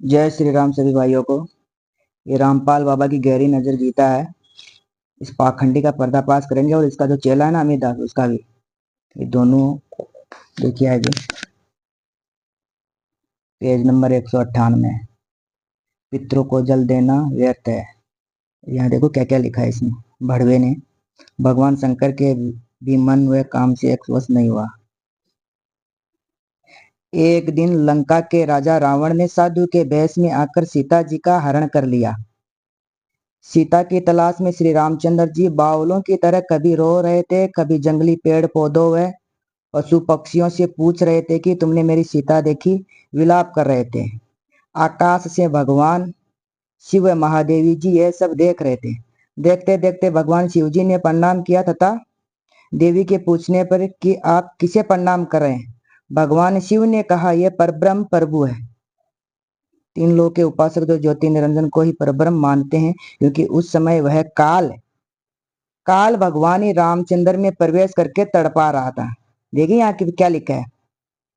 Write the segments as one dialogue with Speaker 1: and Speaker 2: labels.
Speaker 1: जय श्री राम सभी भाइयों को। ये रामपाल बाबा की गहरी नजर गीता है। इस पाखंडी का पर्दाफाश करेंगे और इसका जो चेला है ना अमित दास, उसका भी। ये दोनों देखिए आगे पेज नंबर 198। पितरों को जल देना व्यर्थ है। यहाँ देखो क्या क्या लिखा है इसमें। भड़वे ने भगवान शंकर के भी मन व काम से एक वश नहीं हुआ। एक दिन लंका के राजा रावण ने साधु के भेष में आकर सीता जी का हरण कर लिया। सीता की तलाश में श्री रामचंद्र जी बावलों की तरह कभी रो रहे थे, कभी जंगली पेड़ पौधों व पशु पक्षियों से पूछ रहे थे कि तुमने मेरी सीता देखी। विलाप कर रहे थे। आकाश से भगवान शिव व महादेवी जी यह सब देख रहे थे। देखते देखते भगवान शिव जी ने प्रणाम किया तथा देवी के पूछने पर कि आप किसे प्रणाम कर रहे हैं, भगवान शिव ने कहा यह परब्रह्म प्रभु है। तीन लोक के उपासक जो ज्योति निरंजन को ही परब्रह्म मानते हैं, क्योंकि उस समय वह काल भगवान ही रामचंद्र में प्रवेश करके तड़पा रहा था। देखिए यहाँ की क्या लिखा है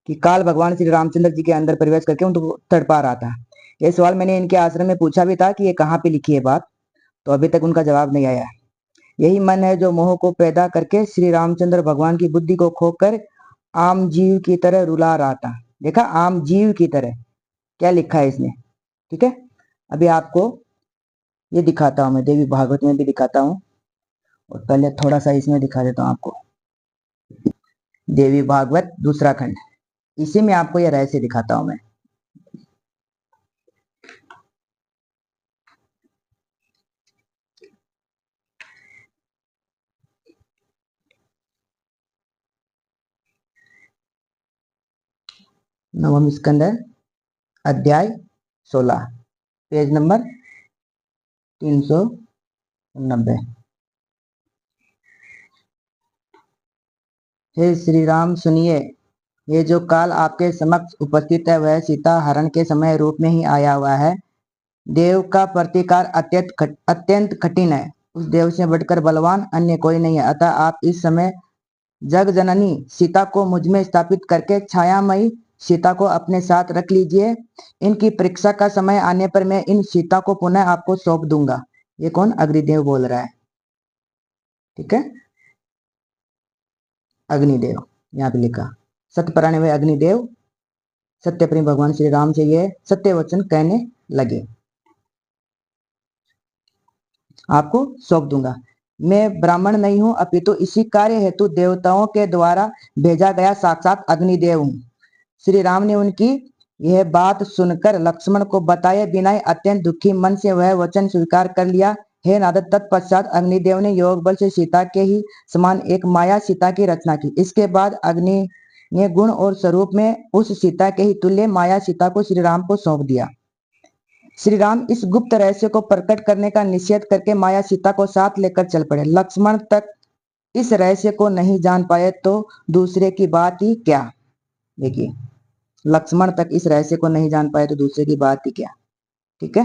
Speaker 1: कि काल भगवान श्री रामचंद्र जी के अंदर प्रवेश करके उनको तड़पा रहा था। ये सवाल मैंने इनके आश्रम में पूछा भी था कि ये कहाँ पे लिखी है बात, तो अभी तक उनका जवाब नहीं आया। यही मन है जो मोह को पैदा करके श्री रामचंद्र भगवान की बुद्धि को खोकर आम जीव की तरह रुला रहा था। देखा, आम जीव की तरह क्या लिखा है इसमें। ठीक है, अभी आपको ये दिखाता हूं, मैं देवी भागवत में भी दिखाता हूँ और पहले थोड़ा सा इसमें दिखा देता हूँ आपको। देवी भागवत दूसरा खंड, इसी में आपको यह रहस्य दिखाता हूं मैं। नवम स्कंद अध्याय 16, पेज नंबर 390। हे श्री राम सुनिए, ये जो काल आपके समक्ष उपस्थित है वह सीता हरण के समय रूप में ही आया हुआ है। देव का प्रतिकार अत्यंत कठिन है। उस देव से बढ़कर बलवान अन्य कोई नहीं है। अतः आप इस समय जग जननी सीता को मुझ में स्थापित करके छायामयी सीता को अपने साथ रख लीजिए। इनकी परीक्षा का समय आने पर मैं इन सीता को पुनः आपको सौंप दूंगा। ये कौन? अग्निदेव बोल रहा है। ठीक है, अग्निदेव यहाँ पे लिखा। सत्यपरायण वे अग्निदेव सत्यप्रेमी भगवान श्री राम से ये सत्य वचन कहने लगे, आपको सौंप दूंगा। मैं ब्राह्मण नहीं हूं, अपितु इसी कार्य हेतु देवताओं के द्वारा भेजा गया साक्षात अग्निदेव हूं। श्री राम ने उनकी यह बात सुनकर लक्ष्मण को बताए बिना ही अत्यंत दुखी मन से वह वचन स्वीकार कर लिया। हे नारद, तत्पश्चात अग्निदेव ने योग बल से सीता के ही समान एक माया सीता की रचना की। इसके बाद अग्नि ने गुण और स्वरूप में उस सीता के ही तुल्य माया सीता को श्री राम को सौंप दिया। श्री राम इस गुप्त रहस्य को प्रकट करने का निश्चय करके माया सीता को साथ लेकर चल पड़े। लक्ष्मण तक इस रहस्य को नहीं जान पाए तो दूसरे की बात ही क्या। देखिए, लक्ष्मण तक इस रहस्य को नहीं जान पाए तो दूसरे की बात ही क्या। ठीक है।